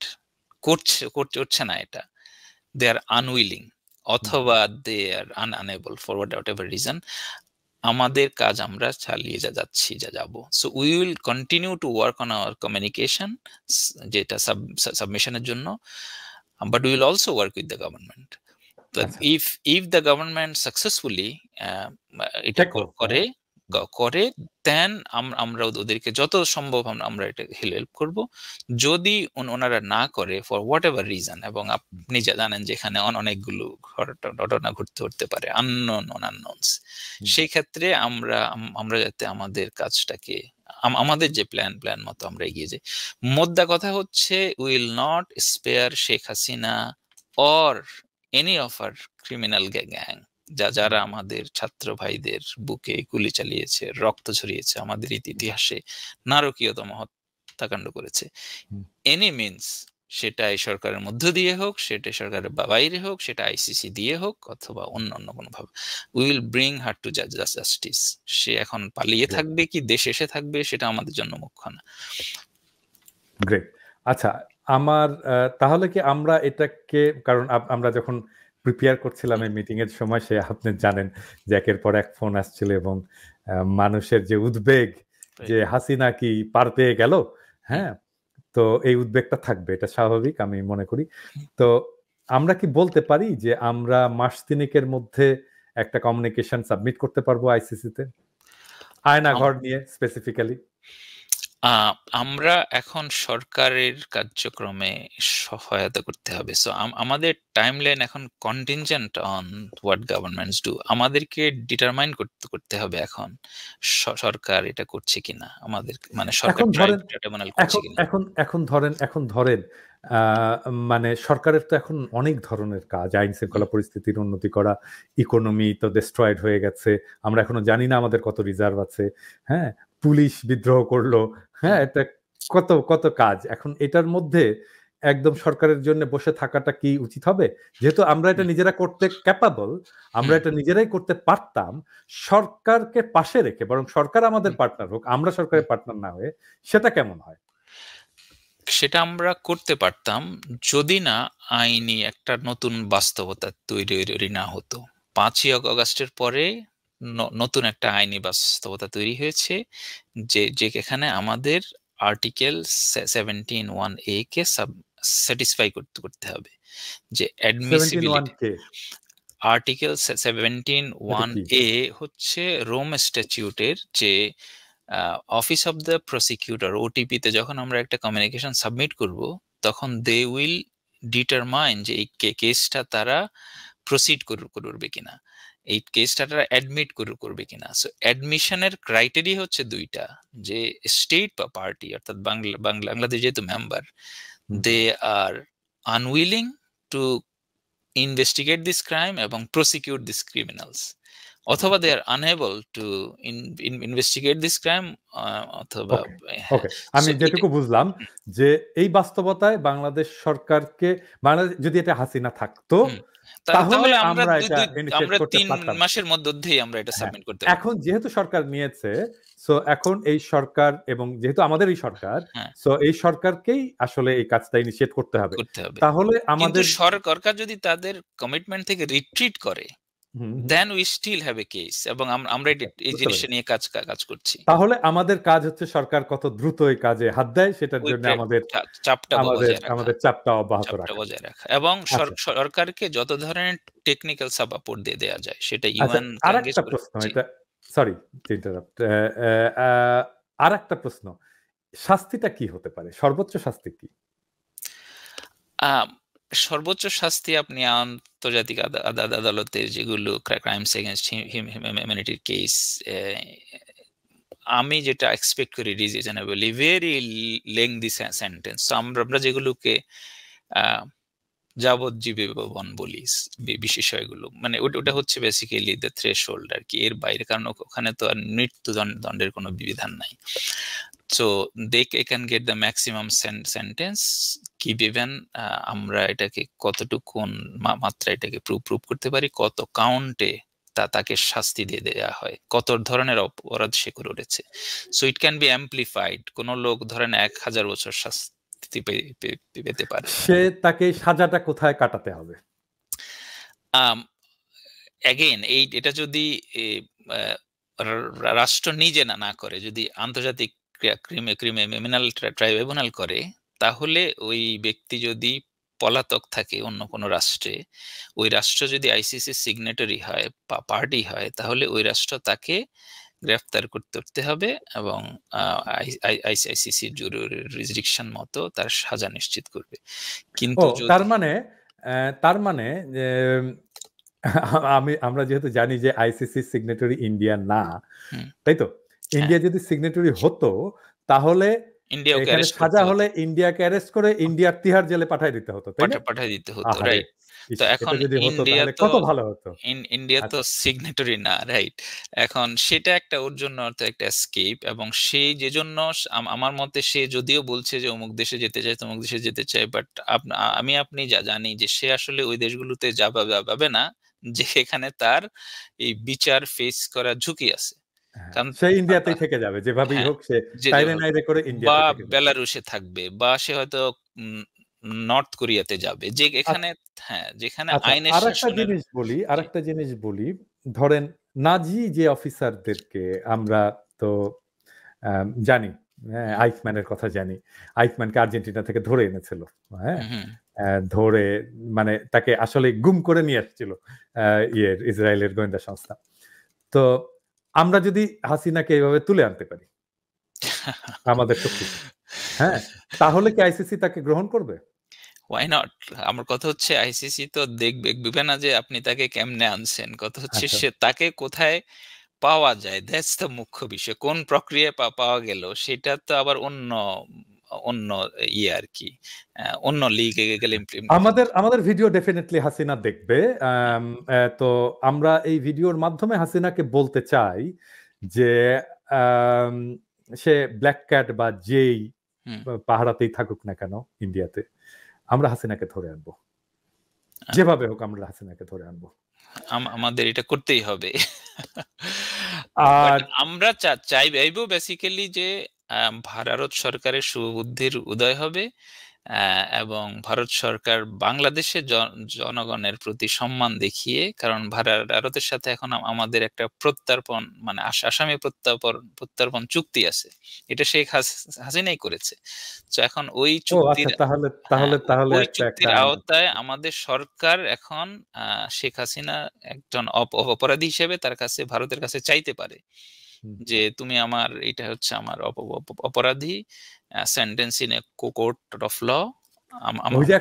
করছে না এটা, দে আর আনউইলিং, অথবা they are unable for whatever reason, আমাদের কাজ আমরা চালিয়ে যাব। So we will continue to work on our communication, যেটা সাবমিশনের জন্য, but we will also work with the government. If the government successfully এটা করে, করে দেন আমরা ওদেরকে যত সম্ভব আমরা এটা হেল্প করব। যদি ওনারা না করে ফর হোয়াট এভার রিজন, এবং আপনি জানেন যে এখানে অনেকগুলো ঘটনা ঘটতে পারে, আননোনস, সেই ক্ষেত্রে আমরা যাতে আমাদের কাজটাকে আমাদের যে প্ল্যান মতো আমরা এগিয়ে যাই। মোদ্দা কথা হচ্ছে will not spare Sheikh Hasina or any of her criminal gang, যারা আমাদের ছাত্র ভাইদের বুকে গুলি চালিয়েছে, রক্ত ঝরিয়েছে, আমাদের ইতিহাসে নারকীয়তম হত্যাকাণ্ড করেছে। এনি মিনস, সেটা এই সরকারের মধ্য দিয়ে হোক, সেটা সরকারের বাইরে হোক, সেটা আইসিসি দিয়ে হোক, অথবা অন্য কোনো ভাবে, we will bring her to justice. সে এখন পালিয়ে থাকবে কি দেশে এসে থাকবে সেটা আমাদের জন্য মুখ্য না। গ্রেট। আচ্ছা, আমার তাহলে কি আমরা এটাকে, কারণ আমরা যখন প্রিপেয়ার করছিলাম এই মিটিং এর সময়, সে আপনি জানেন যে একের পর এক ফোন আসছিল, এবং মানুষের যে উদ্বেগ যে হাসিনা কি পার পেয়ে গেল, হ্যাঁ, তো এই উদ্বেগটা থাকবে, এটা স্বাভাবিক আমি মনে করি। তো আমরা কি বলতে পারি যে আমরা মাস তিনেকের মধ্যে একটা কমিউনিকেশন সাবমিট করতে পারবো আইসিসিতে আয়নাঘর নিয়ে স্পেসিফিক্যালি? আমরা এখন সরকারের কার্যক্রমে সহায়তা করতে হবে। সো আমাদের টাইমলাইন এখন contingent on what governments do. আমাদেরকে ডিটারমাইন করতে হবে এখন সরকার এটা করছে কিনা, আমাদের মানে সরকার ট্রাইব্যুনাল করছে কিনা। এখন ধরেন মানে সরকারের তো এখন অনেক ধরনের কাজ, আইন শৃঙ্খলা পরিস্থিতির উন্নতি করা, ইকোনমি তো ডিস্ট্রয়েড হয়ে গেছে, আমরা এখনো জানি না আমাদের কত রিজার্ভ আছে, হ্যাঁ, পুলিশ বিদ্রোহ করলো, হ্যাঁ, এটা কত কাজ। এখন এটার মধ্যে একদম সরকারের জন্য বসে থাকাটা কি উচিত হবে? যেহেতু আমরা এটা নিজেরা করতে ক্যাপাবল, আমরা এটা নিজেরাই করতে পারতাম, সরকারকে পাশে রেখে বরং সরকার আমাদের পার্টনার হোক, আমরা সরকারের পার্টনার না হয়ে, সেটা কেমন হয়? সেটা আমরা করতে পারতাম যদি না আইনি একটা নতুন বাস্তবতা তৈরি না হতো। 5ই আগস্টের পরে নতুন একটা আইনি বাস্তবতা তৈরি হয়েছে, যে এখানে আমাদের আর্টিকেল 17(1)(a) কে স্যাটিসফাই করতে হবে, যে অ্যাডমিসিবিলিটি। আর্টিকেল 17(1)(a) হচ্ছে রোম স্ট্যাটিউটের যে অফিস অফ দ্য প্রসিকিউটর, ওটিপিতে যখন আমরা একটা কমিউনিকেশন সাবমিট করব, তখন দে উইল ডিটারমাইন যে এই কেসটা তারা প্রসিড করবে কিনা, এই কেসটা তারা অ্যাডমিট করবে কিনা। সো অ্যাডমিশনের ক্রাইটেরিয়া হচ্ছে দুইটা, যে স্টেট বা পার্টি, অর্থাৎ বাংলাদেশ যেহেতু member, they are unwilling to investigate this crime এবং প্রসিকিউট দিস ক্রিমিনালস, অথবা they are unable to investigate this crime, অথবা। ওকে, আমি যেটুকু বুঝলাম যে এই বাস্তবতায় বাংলাদেশ সরকারকে, বাংলাদেশ যদি এটা হাসিনা থাকতো তাহলে আমরা এটা ইনিশিয়েট করতে পারতাম, 3 মাসের মধ্যেই আমরা এটা সাবমিট করতে পারতাম। এখন যেহেতু সরকার নিয়েছে, সো এখন এই সরকার, এবং যেহেতু আমাদের এই সরকার, সো এই সরকারকেই আসলে এই কাজটা ইনিশিয়েট করতে হবে। তাহলে আমাদের সরকার যদি তাদের কমিটমেন্ট থেকে রিট্রিট করে, then we still have a case, এবং আমরা এই জিনিসটা নিয়ে কাজ করছি। তাহলে আমাদের কাজ হচ্ছে সরকার কত দ্রুত এই কাজে হাত দেয় সেটার জন্য আমাদের চাপটা অব্যাহত রাখা, এবং সরকারকে যত ধরনের টেকনিক্যাল সাপোর্ট দিয়ে দেওয়া যায় সেটা ইউএন। আরেকটা প্রশ্ন, এটা সরি ইন্টারাপ্ট, আরেকটা প্রশ্ন, শাস্তিটা কি হতে পারে? সর্বোচ্চ শাস্তি কি? সর্বোচ্চ শাস্তি আপনি আন্তর্জাতিক আদালতের যেগুলো ক্রাইমস এগেইনস্ট হিউম্যানিটির কেস, আমি যেটা এক্সপেক্ট করি রিজনেবলি ভেরি লেংদি সেন্টেন্স। আমরা যেগুলোকে যাবজ্জীবন বলি বিষয়গুলো, মানে ওটা হচ্ছে বেসিক্যালি দ্য থ্রেশহোল্ড আর কি, এর বাইরে, কারণ ওখানে তো আর মৃত্যুদণ্ডের কোনো বিধান নাই। So they can get the maximum sentence, given আমরা এটাকে কতটুকু মাত্রা এটাকে প্রুভ করতে পারি, কত কাউন্টে তাকে শাস্তি দিয়ে দেওয়া হয়, কত ধরনের অপরাধ সে করেছে। So it can be amplified. কোন লোক ধরেন 1000 বছর শাস্তি পেতে পারে, সে তাকে সাজাটা কোথায় কাটাতে হবে? অ্যাগেইন এটা যদি রাষ্ট্র নিজে না করে, যদি আন্তর্জাতিক ক্রিমিনাল ট্রাইব্যুনাল করে, তাহলে ওই ব্যক্তি যদি পলাতক থাকে অন্য কোনো রাষ্ট্রে, ওই রাষ্ট্র যদি আইসিসি সিগনেটারি হয় বা পার্টি হয়, তাহলে ওই রাষ্ট্র তাকে গ্রেফতার করতে হবে এবং আইসিসির জুরিসডিকশন মতো তার সাজা নিশ্চিত করবে। কিন্তু তার মানে যে আমরা যেহেতু জানি যে আইসিসি সিগনেটরি ইন্ডিয়া না, তাই তো? ইন্ডিয়া যদি সিগনেটরি হতো তাহলে এখানে সাজা হলে ইন্ডিয়াকে অ্যারেস্ট করে ইন্ডিয়ার তিহার জেলে পাঠিয়ে দিতে হতো, তাই না? পাঠিয়ে দিতে হতো, রাইট? তো এখন কত ভালো হতো। ইন্ডিয়া তো সিগনেটরি না, রাইট? এখন সেটা একটা ওর জন্য একটা এসকেপ, এবং সেই যে জন্য আমার মতে সে যদিও বলছে যে অমুক দেশে যেতে চায় তমুক দেশে যেতে চায়, বাট আপনি জানি যে সে আসলে ওই দেশগুলোতে যাবে না যেখানে তার এই বিচার ফেস করার ঝুঁকি আছে। কারণ সে ইন্ডিয়াতেই থেকে যাবে, যেভাবেই হোক সে টাইরে নাইরে করে ইন্ডিয়াতে বা থেকে যাবে, বেলারুশে থাকবে, বা সে হয়তো নর্থ কোরিয়াতে যাবে, যে এখানে যেখানে আইনের শাসনের। আরেকটা জিনিস বলি, ধরেন নাজি যে অফিসারদেরকে আমরা তো জানি, আইকম্যানের কথা জানি, আইকম্যানকে আর্জেন্টিনা থেকে ধরে এনেছিল, হ্যাঁ, ধরে মানে তাকে আসলে গুম করে নিয়ে আসছিল ইসরায়েলের গোয়েন্দা সংস্থা। তো আমরা যদি হাসিনাকে এইভাবে তুলে আনতে পারি আমাদের শক্তিতে, হ্যাঁ, তাহলে কি আইসিসি তাকে গ্রহণ করবে? Why not? আমার কথা হচ্ছে আইসিসি তো দেখবে না যে আপনি তাকে কেমনে আনছেন, কথা হচ্ছে সে তাকে কোথায় পাওয়া যায়, দ্যাটস দ্য মুখ্য বিষয়। কোন প্রক্রিয়ায় পাওয়া গেল সেটা তো আবার অন্য আর কি, অন্য লিগে গেলে। আমাদের ভিডিও ডেফিনেটলি হাসিনা দেখবে। তো আমরা এই ভিডিওর মাধ্যমে হাসিনাকে বলতে চাই যে সে ব্ল্যাক ক্যাট বা যেই পাহাড়াতেই থাকুক না কেন ইন্ডিয়াতে, আমরা হাসিনাকে ধরে আনবো, যেভাবে হোক আমরা হাসিনাকে ধরে আনবো। আমাদের এটা করতেই হবে। আর আমরা চাইবো বেসিক্যালি যে ভারত সরকারের শুভবুদ্ধির উদয় হবে, এবং ভারত সরকার বাংলাদেশের জনগণের প্রতি সম্মান দেখিয়ে, কারণ ভারতের সাথে এখন আমাদের একটা প্রত্যর্পণ মানে আসামি প্রত্যর্পণ চুক্তি আছে, এটা শেখ হাসিনাই করেছে। তো এখন ওই চুক্তির চুক্তির আওতায় আমাদের সরকার এখন শেখ হাসিনা একজন অপরাধী হিসেবে তার কাছে, ভারতের কাছে চাইতে পারে যে তুমি আমার, এটা হচ্ছে আমার অপরাধী, sentence in a court of law. ওই যে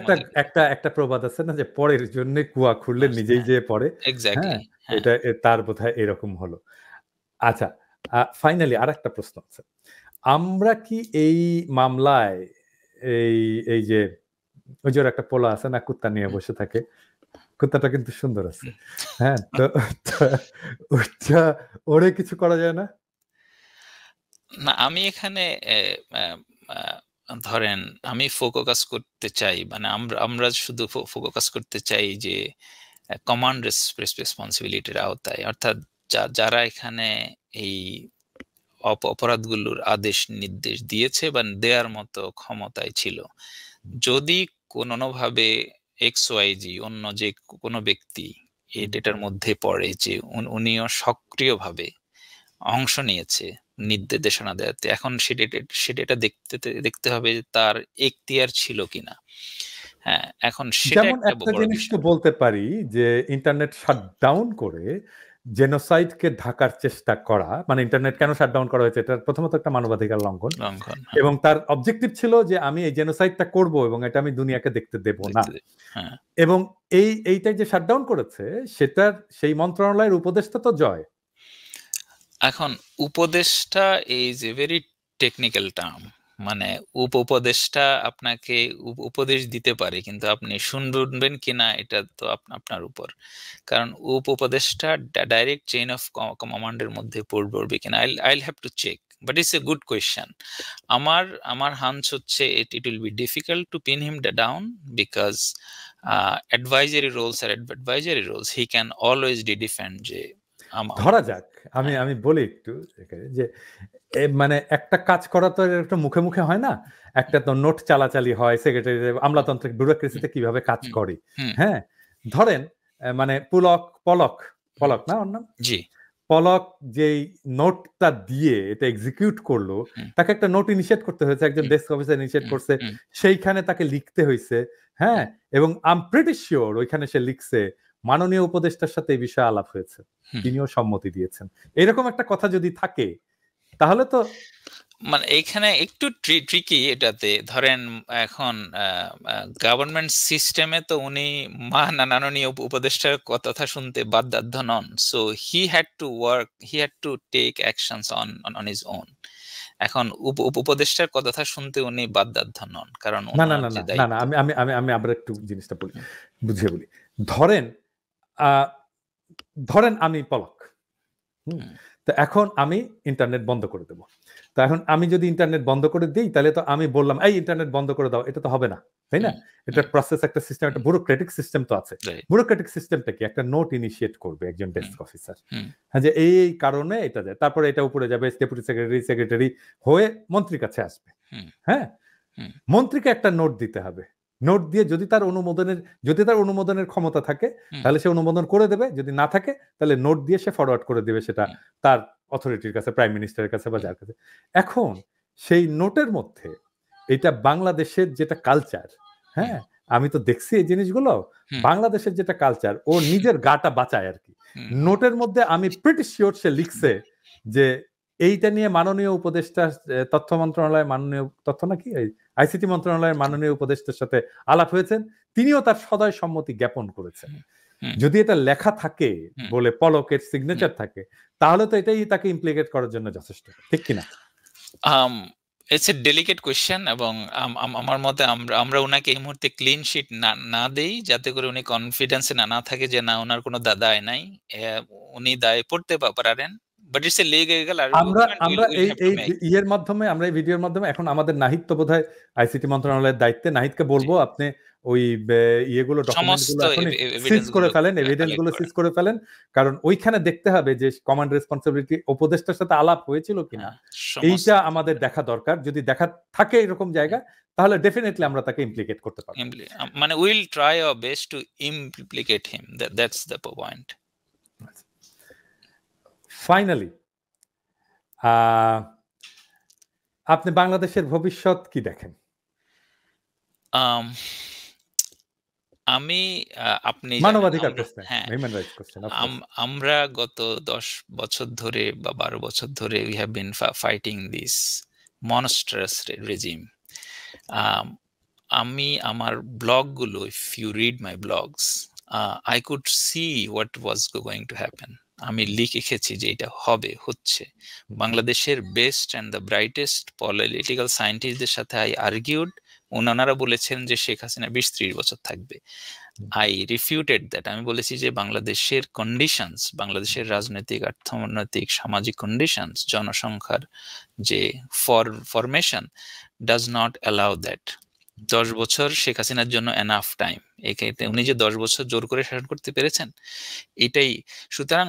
একটা প্রবাদ আছে না, যে পরের জন্য কুয়া খুললে নিজেই যে পড়ে, এক্স্যাক্টলি, এটা তার বোধহয় এরকম হলো। আচ্ছা, ফাইনালি আরেকটা প্রশ্ন আছে, আমরা কি এই মামলায় এই যে ওই যে একটা পোলা আছে না, কুত্তা নিয়ে বসে থাকে, কুত্তাটা কিন্তু সুন্দর আছে, হ্যাঁ, তো ওরে কিছু করা যায় না? না, আমি এখানে ধরেন আমি ফোকাস করতে চাই, মানে আমরা শুধু ফোকাস করতে চাই যে কমান্ড রেসপন্সিবিলিটির আওতায়, অর্থাৎ যারা এখানে এই অপরাধগুলোর আদেশ নির্দেশ দিয়েছে বা দেওয়ার মতো ক্ষমতায় ছিল, যদি কোনোভাবে XYZ অন্য যে কোনো ব্যক্তি এটার মধ্যে পড়ে যে উনিও সক্রিয়ভাবে অংশ নিয়েছে নির্দেশনা দেওয়াতে, এখন সেটা দেখতে হবে তার এখতিয়ার ছিল কিনা। হ্যাঁ, এখন সেটা একটা জিনিস তো বলতে পারি যে ইন্টারনেট শাটডাউন করে জেনোসাইডকে ঢাকার চেষ্টা করা, মানে ইন্টারনেট কেন শাটডাউন করা হয়েছে, এটা প্রথমত একটা মানবাধিকার লঙ্ঘন, এবং তার অবজেক্টিভ ছিল যে আমি এই জেনোসাইডটা করব এবং এটা আমি দুনিয়াকে দেখতে দেব না, এবং এইটাই যে শাটডাউন করেছে সেটার সেই মন্ত্রণালয়ের উপদেষ্টা তো জয়। এখন উপদেষ্টা is a very technical term, মানে উপদেষ্টা আপনাকে উপদেশ দিতে পারে, কিন্তু আপনি শুনবেন কিনা এটা তো আপনার উপর, কারণ উপদেষ্টা ডাইরেক্ট চেইন অফ কমান্ডের মধ্যে পড়বে কিনা, I'll have to check, but it's a good question. আমার হাঞ্চ হচ্ছে it will be difficult to pin him down, because advisory roles are advisory roles, he can always defend. যে ধরা যাক আমি বলি একটু যে মানে একটা কাজ করা তো একটা মুখে মুখে হয় না, একটা তো নোট চালাচালি হয়, সেক্রেটারি আমলাতান্ত্রিক ব্যুরোক্রেসিতে কিভাবে কাজ করে, হ্যাঁ, ধরেন মানে পলক না ওর নাম, জি, পলক যেই নোটটা দিয়ে এটা এক্সিকিউট করলো, তাকে একটা নোট ইনিশিয়েট করতে হয়েছে, একজন ডেস্ক অফিসার ইনিশিয়েট করছে, সেইখানে তাকে লিখতে হয়েছে, হ্যাঁ, এবং আই এম প্রিটি শিওর ওইখানে সে লিখছে মাননীয় উপদেষ্টার সাথে এই বিষয়ে আলাপ হয়েছে, তিনিও সম্মতি দিয়েছেন। এরকম একটা কথা যদি থাকে তাহলে তো মানে এখানে একটু ট্রিকি এটাতে। ধরেন এখন গভর্নমেন্ট সিস্টেমে তো উনি মাননীয় উপদেষ্টার কথা শুনতে বাধ্য নন, so he had to take actions on his own. এখন উপদেষ্টার কথা শুনতে উনি বাধ্য নন, কারণ না না না না না আমি আমি আমি আমি আবার একটু জিনিসটা বলি, বুঝিয়ে বলি। ধরেন আমি পলক, তো এখন আমি ইন্টারনেট বন্ধ করে দেবো। তো এখন আমি যদি ইন্টারনেট বন্ধ করে দিই তাহলে তো আমি বললাম এই ইন্টারনেট বন্ধ করে দাও, এটা তো হবে না, তাই না? এটা প্রসেস, একটা সিস্টেম, একটা ব্যুরোক্রেটিক সিস্টেম তো আছে। ব্যুরোক্রেটিক সিস্টেমটা কি? একটা নোট ইনিশিয়েট করবে একজন ডেস্ক অফিসার, হ্যাঁ, যে এই কারণে এটা যায়, তারপরে এটা উপরে যাবে, ডেপুটি সেক্রেটারি হয়ে মন্ত্রীর কাছে আসবে। হ্যাঁ, মন্ত্রীকে একটা নোট দিতে হবে। নোট দিয়ে যদি তার অনুমোদনের ক্ষমতা থাকে তাহলে সে অনুমোদন করে দেবে, যদি না থাকে তাহলে নোট দিয়ে সে ফরওয়ার্ড করে দেবে সেটা তার অথরিটির কাছে, প্রাইম মিনিস্টারের কাছে বা যার কাছে। এখন সেই নোটের মধ্যে এটা বাংলাদেশের যেটা কালচার, হ্যাঁ, আমি তো দেখছি এই জিনিসগুলো, বাংলাদেশের যেটা কালচার, ও নিজের গাটা বাঁচায় আর কি। নোটের মধ্যে আমি প্রিটি শিওর সে লিখছে যে এইটা নিয়ে মাননীয় উপদেষ্টা, তথ্য মন্ত্রণালয়ের মাননীয় তথ্য নাকি আইসিটি মন্ত্রণালয়ের মাননীয় উপদেষ্টার সাথে আলাপ হয়েছেন, তিনিও তার সদয় সম্মতি জ্ঞাপন করেছেন। যদি এটা লেখা থাকে বলে পলকের সিগনেচার থাকে, তাহলে তো এটাই তাকে ইমপ্লিকেট করার জন্য যথেষ্ট, ঠিক কিনা? ইটস এ ডেলিকেট কোয়েশ্চেন, এবং আমার মতে আমরা ওনাকে এই মুহূর্তে ক্লিন শিট না দেই, যাতে করে উনি কনফিডেন্সে না থাকে যে না ওনার কোনো দায় নাই, উনি দায় পড়তে পারেন। But it's A legal argument. আমরা এই মাধ্যমে, আমরা এই ভিডিওর মাধ্যমে, এখন আমাদের নাহিদ তো বোধহয় আইসিটি মন্ত্রণালয়ের দায়িত্বে, নাহিদকে বলবো আপনি ওই ইয়েগুলো, ডকুমেন্টগুলো এখন সিজ করে ফেলেন, এভিডেন্সগুলো সিজ করে ফেলেন, কারণ ওইখানে দেখতে হবে যে কমান্ড রেসপন্সিবিলিটি উপদেষ্টার সাথে আলাপ হয়েছিল কিনা, এইটা আমাদের দেখা দরকার। যদি দেখা থাকে এরকম জায়গা, তাহলে ডেফিনেটলি আমরা তাকে ইমপ্লিকেট করতে পারবো। মানে will try our best to implicate him, that's the point. Finally আপনি বাংলাদেশের ভবিষ্যৎ কি দেখেন? আমি আপনি মানবাধিকার প্রশ্ন, আমরা গত 10 বছর ধরে বা 12 বছর ধরে we have been fighting this monstrous regime. আমি আমার ব্লগগুলো, if you read my blogs, I could see what was going to happen. আমি লিখেছি যে এটা হচ্ছে। বাংলাদেশের best and the brightest political সায়েন্টিস্টদের সাথে আই আর্গিউড, ওনারা বলেছেন যে শেখ হাসিনা 20-30 বছর থাকবে। I refuted that. আমি বলেছি যে বাংলাদেশের কন্ডিশনস, বাংলাদেশের রাজনৈতিক, অর্থনৈতিক, সামাজিক কন্ডিশনস, জনসংখ্যার যে formation does not allow that. 10 বছর শেখ হাসিনার জন্য এনাফ টাইম। উনি যে 10 বছর জোর করে শাসন করতে পেরেছেন, এটাই। সুতরাং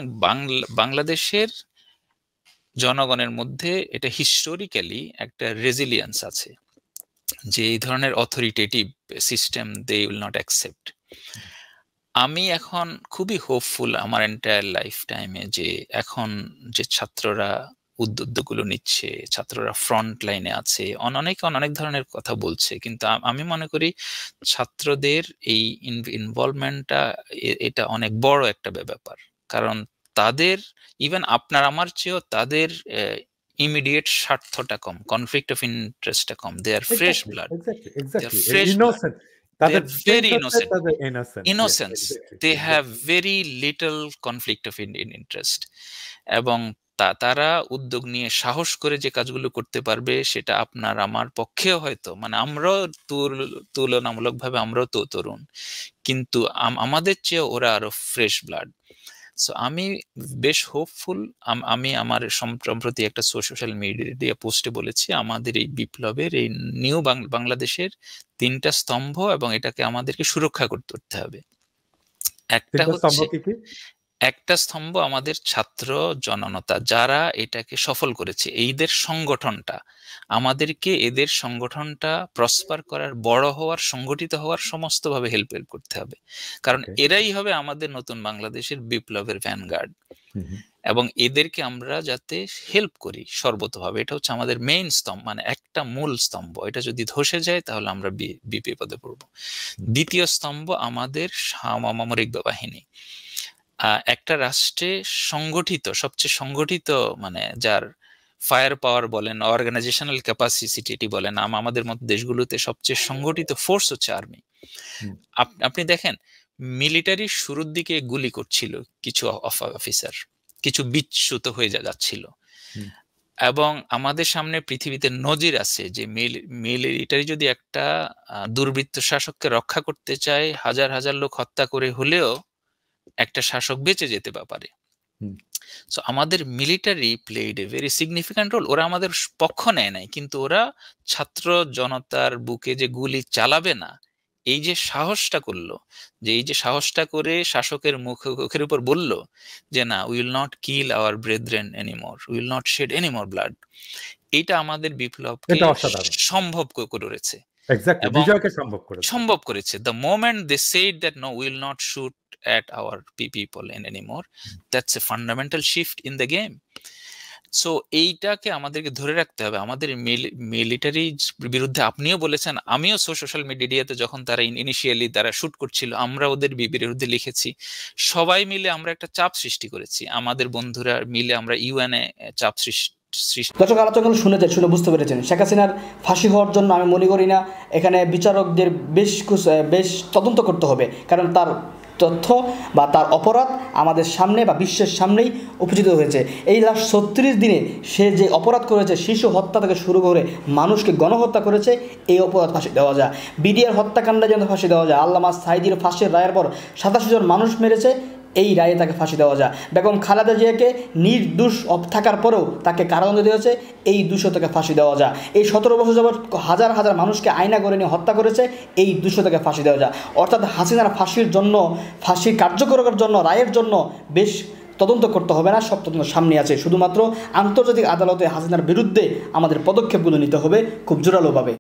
বাংলাদেশের জনগণের মধ্যে এটা হিস্টোরিক্যালি একটা রেজিলিয়েন্স আছে, যে এই ধরনের authoritative system they will not accept. আমি এখন খুবই হোপফুল আমার এন্টায়ার লাইফ টাইমে, যে এখন যে ছাত্ররা উদ্যোগগুলো নিচ্ছে, ছাত্ররা ফ্রন্ট লাইনে আছে, অনেক ধরনের কথা বলছে, কিন্তু আমি মনে করি ছাত্রদের এই ইনভলভমেন্টটা এটা অনেক বড় একটা ব্যাপার। কারণ তাদের, ইভেন আপনার আমার চেয়েও তাদের ইমিডিয়েট স্বার্থটা কম, কনফ্লিক্ট অফ ইন্টারেস্টটা কম, they are fresh blood, they are very innocent. They have very little conflict of interest, এবং তারা উদ্যোগ নিয়ে সাহস করে যে কাজগুলো করতে পারবে, সেটা আপনার আমার পক্ষেও হয়তো, মানে আমরাও তুলনামূলকভাবে আমরাও তো তরুণ, কিন্তু আমাদের চেয়ে ওরা আরো ফ্রেশ ব্লাড। সো আমি বেশ হোপফুল। আমি আমার সম্প্রতি একটা সোশ্যাল মিডিয়া পোস্টে বলেছি, আমাদের এই বিপ্লবের, এই নিউ বাংলাদেশের 3টা স্তম্ভ, এবং এটাকে আমাদেরকে সুরক্ষা করতে হবে। একটা স্তম্ভ আমাদের ছাত্র জনতা, যারা এটাকে সফল করেছে, এইদের সংগঠনটা, আমাদেরকে এদের সংগঠনটা প্রসপার করার, বড় হওয়ার, সংগঠিত হওয়ার সমস্তভাবে হেল্প করতে হবে, কারণ এরাই হবে আমাদের নতুন বাংলাদেশের বিপ্লবের ভ্যানগার্ড। এবং এদেরকে আমরা যাতে হেল্প করি সর্বতভাবে, এটা হচ্ছে আমাদের মেইন স্তম্ভ, মানে একটা মূল স্তম্ভ। এটা যদি ধসে যায় তাহলে আমরা বিপদে পড়ব। দ্বিতীয় স্তম্ভ আমাদের সামরিক বাহিনী। একটা রাষ্ট্রে সংগঠিত, সবচেয়ে সংগঠিত, মানে যার ফায়ার পাওয়ার বলেন, অর্গানাইজেশনাল ক্যাপাসিটি বলেন, আমাদের মতো দেশগুলোতে সবচেয়ে সংগঠিত ফোর্স হচ্ছে আর্মি। আপনি দেখেন মিলিটারির শুরুর দিকে গুলি করছিল কিছু অফিসার, কিছু বিচ্যুত হয়ে যাচ্ছিল, এবং আমাদের সামনে পৃথিবীতে নজির আছে যে মিলিটারি যদি একটা দুর্বৃত্ত শাসককে রক্ষা করতে চায়, হাজার হাজার লোক হত্যা করে হলেও একটা শাসক বেঁচে যেতে পারে। সো আমাদের military played a very significant role. ওরা আমাদের পক্ষ নেয় নাই, কিন্তু ওরা ছাত্র জনতার বুকে যে গুলি চালাবে না, এই যে সাহসটা করলো, যে এই যে সাহসটা করে শাসকের মুখের উপর বলল যে না, we will not kill our brethren anymore, we will not shed anymore blood, এইটা আমাদের বিপ্লবকে সম্ভব করেছে, সম্ভব করেছে। The moment they said that no, we will not shoot at our people anymore, that's a fundamental shift in the game. So এইটাকে আমাদেরকে ধরে রাখতে হবে। আমাদের মিলিটারি বিরুদ্ধে আপনিও বলেছেন, আমিও সোশ্যাল মিডিয়াতে যখন তারা ইনিশিয়ালি তারা শুট করছিল, আমরা ওদের বিরুদ্ধে লিখেছি। সবাই মিলে আমরা একটা চাপ সৃষ্টি করেছি, আমাদের বন্ধুরা মিলে আমরা ইউএনএ চাপ সৃষ্টি। দর্শক আলোচনাগুলো শুনে বুঝতে পেরেছেন, শেখ হাসিনার ফাঁসি হওয়ার জন্য আমি মনে করি না এখানে বিচারকদের বেশ তদন্ত করতে হবে, কারণ তার তথ্য বা তার অপরাধ আমাদের সামনে বা বিশ্বের সামনেই উপস্থিত হয়েছে। এই লাস্ট 36 দিনে সে যে অপরাধ করেছে, শিশু হত্যা থেকে শুরু করে মানুষকে গণহত্যা করেছে, এই অপরাধ ফাঁসি দেওয়া যায়। বিডিআর হত্যাকাণ্ডে যেন ফাঁসি দেওয়া যায়। আল্লামা সাঈদীর ফাঁসির রায়ের পর 87 জন মানুষ মেরেছে, এই রায়ে তাকে ফাঁসি দেওয়া যায়। বেগম খালেদা জিয়াকে নির্দোষ থাকার পরেও তাকে কারাদণ্ড দেওয়া হয়েছে, এই 200 থেকে ফাঁসি দেওয়া যায়। এই 17 বছর যাবৎ হাজার হাজার মানুষকে আয়না করে নিয়ে হত্যা করেছে, এই 200 থেকে ফাঁসি দেওয়া যায়। অর্থাৎ হাসিনার ফাঁসির জন্য, ফাঁসি কার্যকরের জন্য, রায়ের জন্য বেশ তদন্ত করতে হবে না, সব তদন্ত সামনে আছে। শুধুমাত্র আন্তর্জাতিক আদালতে হাসিনার বিরুদ্ধে আমাদের পদক্ষেপগুলো নিতে হবে খুব জোরালোভাবে।